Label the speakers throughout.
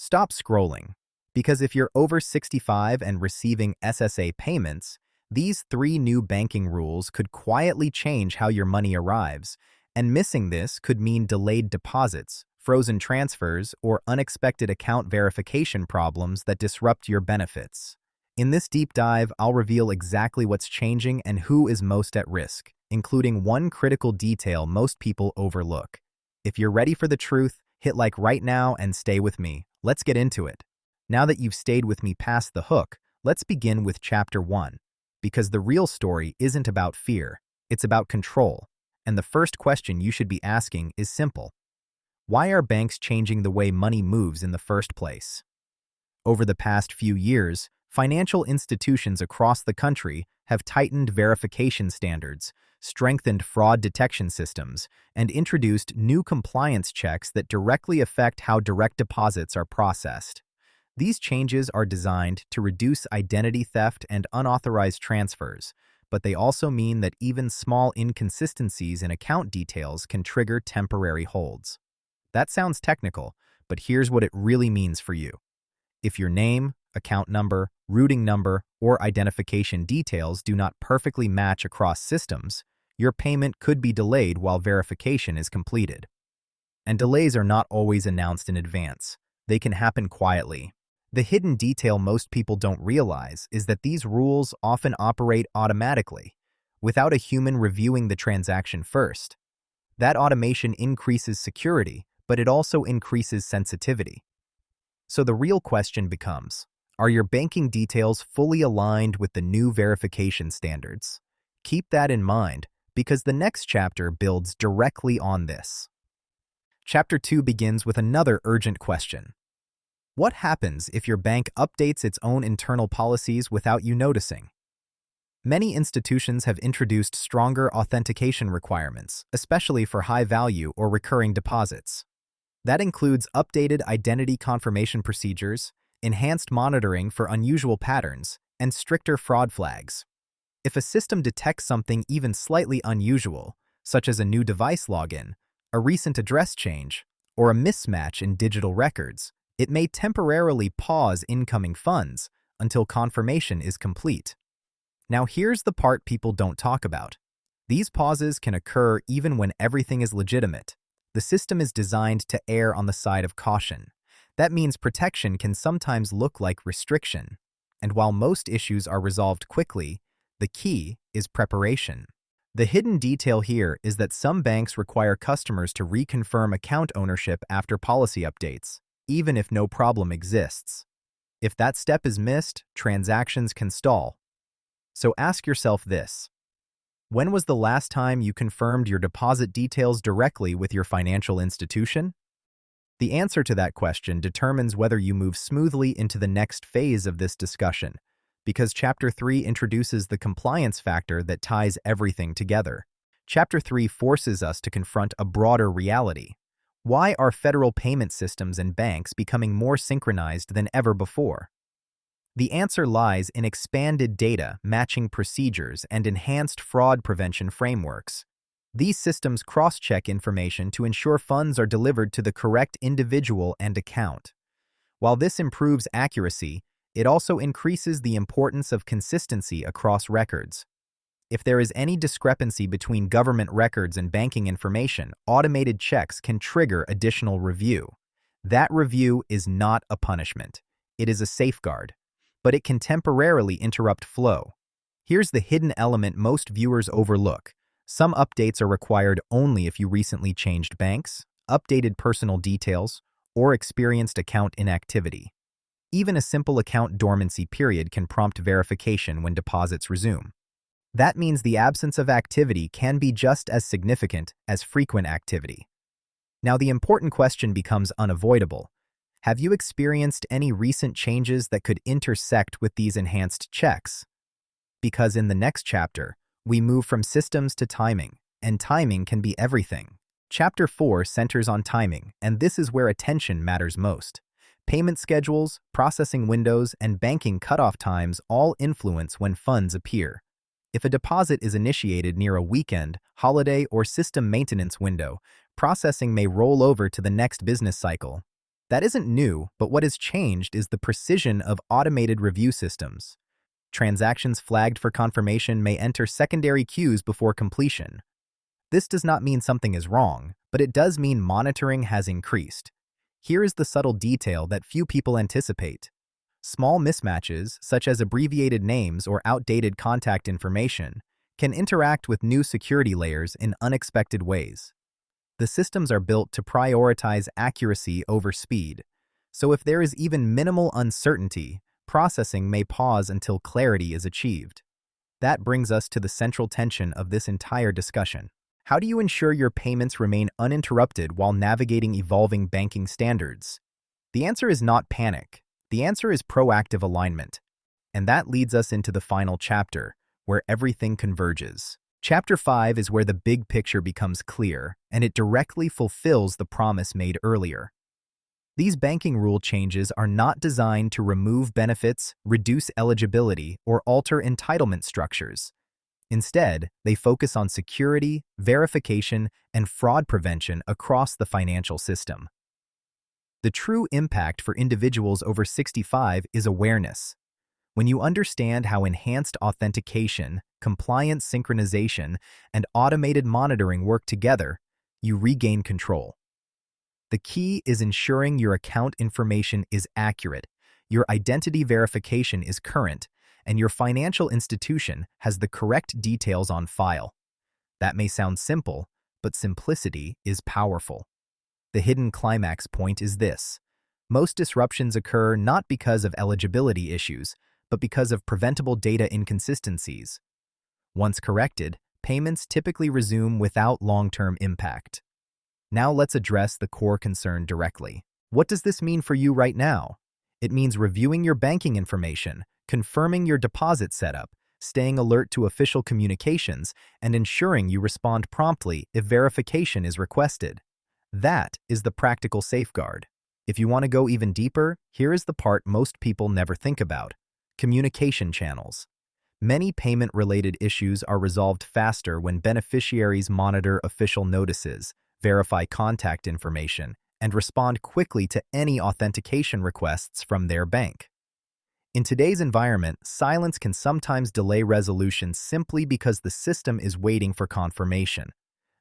Speaker 1: stop scrolling. Because if you're over 65 and receiving SSA payments, these 3 new banking rules could quietly change how your money arrives, and missing this could mean delayed deposits, frozen transfers, or unexpected account verification problems that disrupt your benefits. In this deep dive, I'll reveal exactly what's changing and who is most at risk, including one critical detail most people overlook. If you're ready for the truth, hit like right now and stay with me. Let's get into it. Now that you've stayed with me past the hook, let's begin with Chapter 1. Because the real story isn't about fear, it's about control. And the first question you should be asking is simple. Why are banks changing the way money moves in the first place? Over the past few years, financial institutions across the country have tightened verification standards, strengthened fraud detection systems, and introduced new compliance checks that directly affect how direct deposits are processed. These changes are designed to reduce identity theft and unauthorized transfers, but they also mean that even small inconsistencies in account details can trigger temporary holds. That sounds technical, but here's what it really means for you. If your name, account number, routing number, or identification details do not perfectly match across systems, your payment could be delayed while verification is completed. And delays are not always announced in advance. They can happen quietly. The hidden detail most people don't realize is that these rules often operate automatically, without a human reviewing the transaction first. That automation increases security, but it also increases sensitivity. So the real question becomes, are your banking details fully aligned with the new verification standards? Keep that in mind, because the next chapter builds directly on this. Chapter 2 begins with another urgent question. What happens if your bank updates its own internal policies without you noticing? Many institutions have introduced stronger authentication requirements, especially for high-value or recurring deposits. That includes updated identity confirmation procedures, enhanced monitoring for unusual patterns, and stricter fraud flags. If a system detects something even slightly unusual, such as a new device login, a recent address change, or a mismatch in digital records, it may temporarily pause incoming funds until confirmation is complete. Now here's the part people don't talk about. These pauses can occur even when everything is legitimate. The system is designed to err on the side of caution. That means protection can sometimes look like restriction. And while most issues are resolved quickly, the key is preparation. The hidden detail here is that some banks require customers to reconfirm account ownership after policy updates, even if no problem exists. If that step is missed, transactions can stall. So ask yourself this. When was the last time you confirmed your deposit details directly with your financial institution? The answer to that question determines whether you move smoothly into the next phase of this discussion, because Chapter 3 introduces the compliance factor that ties everything together. Chapter 3 forces us to confront a broader reality. Why are federal payment systems and banks becoming more synchronized than ever before? The answer lies in expanded data matching procedures and enhanced fraud prevention frameworks. These systems cross-check information to ensure funds are delivered to the correct individual and account. While this improves accuracy, it also increases the importance of consistency across records. If there is any discrepancy between government records and banking information, automated checks can trigger additional review. That review is not a punishment. It is a safeguard. But it can temporarily interrupt flow. Here's the hidden element most viewers overlook. Some updates are required only if you recently changed banks, updated personal details, or experienced account inactivity. Even a simple account dormancy period can prompt verification when deposits resume. That means the absence of activity can be just as significant as frequent activity. Now the important question becomes unavoidable. Have you experienced any recent changes that could intersect with these enhanced checks? Because in the next chapter, we move from systems to timing, and timing can be everything. Chapter 4 centers on timing, and this is where attention matters most. Payment schedules, processing windows, and banking cutoff times all influence when funds appear. If a deposit is initiated near a weekend, holiday, or system maintenance window, processing may roll over to the next business cycle. That isn't new, but what has changed is the precision of automated review systems. Transactions flagged for confirmation may enter secondary queues before completion. This does not mean something is wrong, but it does mean monitoring has increased. Here is the subtle detail that few people anticipate. Small mismatches, such as abbreviated names or outdated contact information, can interact with new security layers in unexpected ways. The systems are built to prioritize accuracy over speed, so if there is even minimal uncertainty, processing may pause until clarity is achieved. That brings us to the central tension of this entire discussion. How do you ensure your payments remain uninterrupted while navigating evolving banking standards? The answer is not panic. The answer is proactive alignment. And that leads us into the final chapter, where everything converges. Chapter 5 is where the big picture becomes clear, and it directly fulfills the promise made earlier. These banking rule changes are not designed to remove benefits, reduce eligibility, or alter entitlement structures. Instead, they focus on security, verification, and fraud prevention across the financial system. The true impact for individuals over 65 is awareness. When you understand how enhanced authentication, compliant synchronization, and automated monitoring work together, you regain control. The key is ensuring your account information is accurate, your identity verification is current, and your financial institution has the correct details on file. That may sound simple, but simplicity is powerful. The hidden climax point is this. Most disruptions occur not because of eligibility issues, but because of preventable data inconsistencies. Once corrected, payments typically resume without long-term impact. Now let's address the core concern directly. What does this mean for you right now? It means reviewing your banking information, confirming your deposit setup, staying alert to official communications, and ensuring you respond promptly if verification is requested. That is the practical safeguard. If you want to go even deeper, here is the part most people never think about. Communication channels. Many payment-related issues are resolved faster when beneficiaries monitor official notices, verify contact information, and respond quickly to any authentication requests from their bank. In today's environment, silence can sometimes delay resolution simply because the system is waiting for confirmation.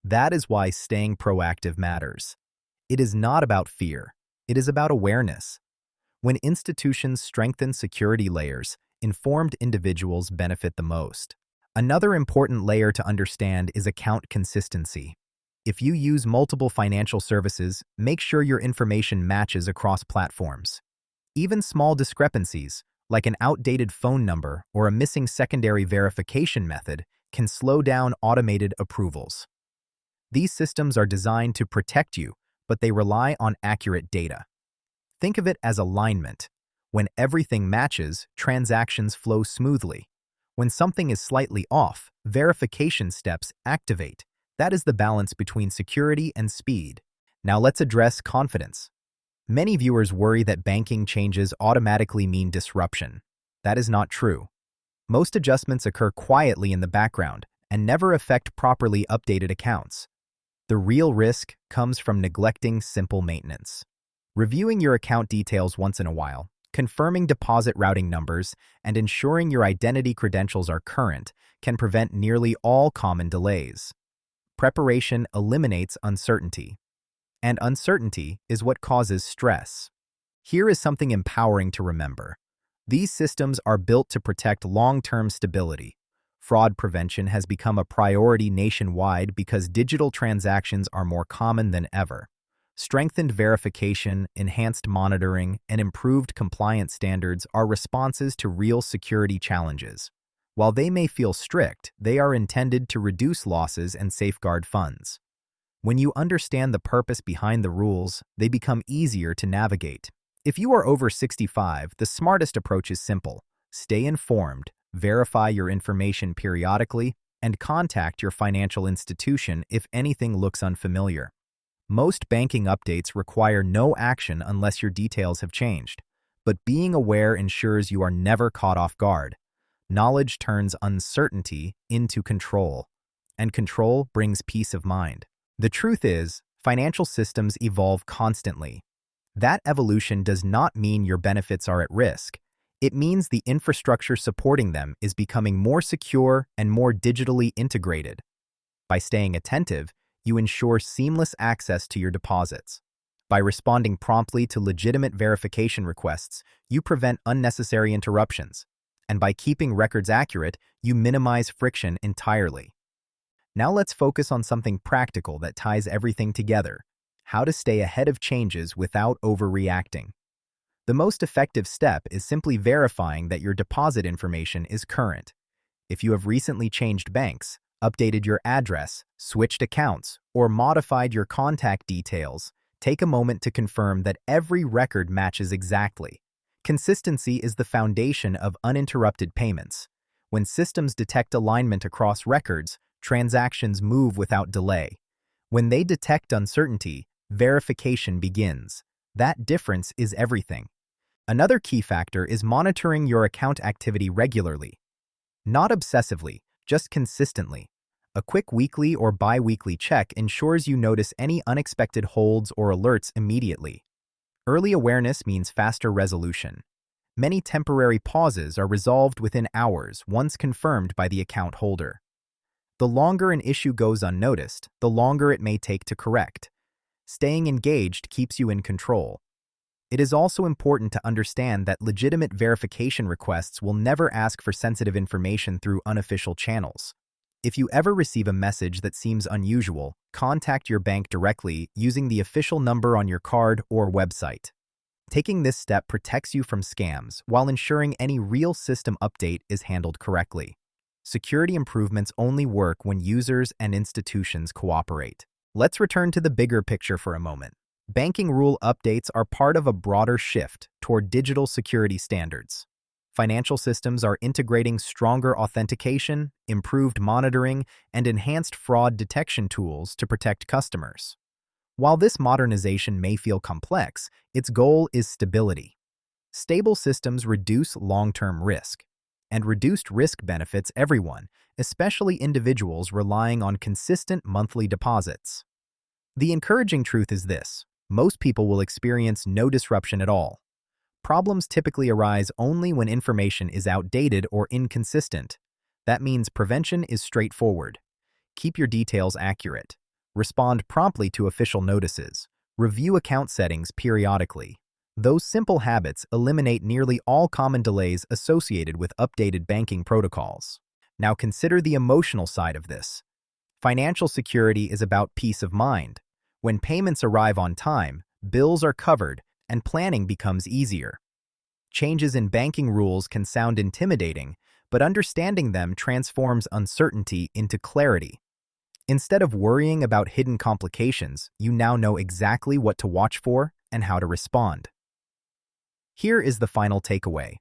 Speaker 1: That is why staying proactive matters. It is not about fear. It is about awareness. When institutions strengthen security layers, informed individuals benefit the most. Another important layer to understand is account consistency. If you use multiple financial services, make sure your information matches across platforms. Even small discrepancies, like an outdated phone number or a missing secondary verification method, can slow down automated approvals. These systems are designed to protect you, but they rely on accurate data. Think of it as alignment. When everything matches, transactions flow smoothly. When something is slightly off, verification steps activate. That is the balance between security and speed. Now let's address confidence. Many viewers worry that banking changes automatically mean disruption. That is not true. Most adjustments occur quietly in the background and never affect properly updated accounts. The real risk comes from neglecting simple maintenance. Reviewing your account details once in a while, confirming deposit routing numbers, and ensuring your identity credentials are current can prevent nearly all common delays. Preparation eliminates uncertainty, and uncertainty is what causes stress. Here is something empowering to remember. These systems are built to protect long-term stability. Fraud prevention has become a priority nationwide because digital transactions are more common than ever. Strengthened verification, enhanced monitoring, and improved compliance standards are responses to real security challenges. While they may feel strict, they are intended to reduce losses and safeguard funds. When you understand the purpose behind the rules, they become easier to navigate. If you are over 65, the smartest approach is simple. Stay informed, verify your information periodically, and contact your financial institution if anything looks unfamiliar. Most banking updates require no action unless your details have changed, but being aware ensures you are never caught off guard. Knowledge turns uncertainty into control, and control brings peace of mind. The truth is, financial systems evolve constantly. That evolution does not mean your benefits are at risk. It means the infrastructure supporting them is becoming more secure and more digitally integrated. By staying attentive, you ensure seamless access to your deposits. By responding promptly to legitimate verification requests, you prevent unnecessary interruptions. And by keeping records accurate, you minimize friction entirely. Now let's focus on something practical that ties everything together: how to stay ahead of changes without overreacting. The most effective step is simply verifying that your deposit information is current. If you have recently changed banks, updated your address, switched accounts, or modified your contact details, take a moment to confirm that every record matches exactly. Consistency is the foundation of uninterrupted payments. When systems detect alignment across records, transactions move without delay. When they detect uncertainty, verification begins. That difference is everything. Another key factor is monitoring your account activity regularly. Not obsessively, just consistently. A quick weekly or bi-weekly check ensures you notice any unexpected holds or alerts immediately. Early awareness means faster resolution. Many temporary pauses are resolved within hours once confirmed by the account holder. The longer an issue goes unnoticed, the longer it may take to correct. Staying engaged keeps you in control. It is also important to understand that legitimate verification requests will never ask for sensitive information through unofficial channels. If you ever receive a message that seems unusual, contact your bank directly using the official number on your card or website. Taking this step protects you from scams while ensuring any real system update is handled correctly. Security improvements only work when users and institutions cooperate. Let's return to the bigger picture for a moment. Banking rule updates are part of a broader shift toward digital security standards. Financial systems are integrating stronger authentication, improved monitoring, and enhanced fraud detection tools to protect customers. While this modernization may feel complex, its goal is stability. Stable systems reduce long-term risk, and reduced risk benefits everyone, especially individuals relying on consistent monthly deposits. The encouraging truth is this: most people will experience no disruption at all. Problems typically arise only when information is outdated or inconsistent. That means prevention is straightforward. Keep your details accurate. Respond promptly to official notices. Review account settings periodically. Those simple habits eliminate nearly all common delays associated with updated banking protocols. Now consider the emotional side of this. Financial security is about peace of mind. When payments arrive on time, bills are covered, and planning becomes easier. Changes in banking rules can sound intimidating, but understanding them transforms uncertainty into clarity. Instead of worrying about hidden complications, you now know exactly what to watch for and how to respond. Here is the final takeaway: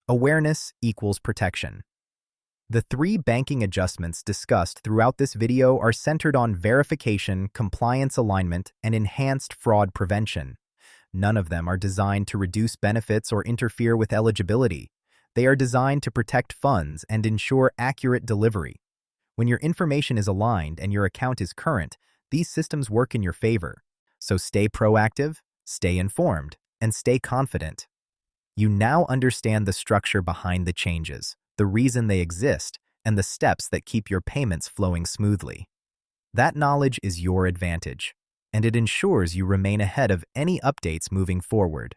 Speaker 1: awareness equals protection. The three banking adjustments discussed throughout this video are centered on verification, compliance alignment, and enhanced fraud prevention. None of them are designed to reduce benefits or interfere with eligibility. They are designed to protect funds and ensure accurate delivery. When your information is aligned and your account is current, these systems work in your favor. So stay proactive, stay informed, and stay confident. You now understand the structure behind the changes, the reason they exist, and the steps that keep your payments flowing smoothly. That knowledge is your advantage, and it ensures you remain ahead of any updates moving forward.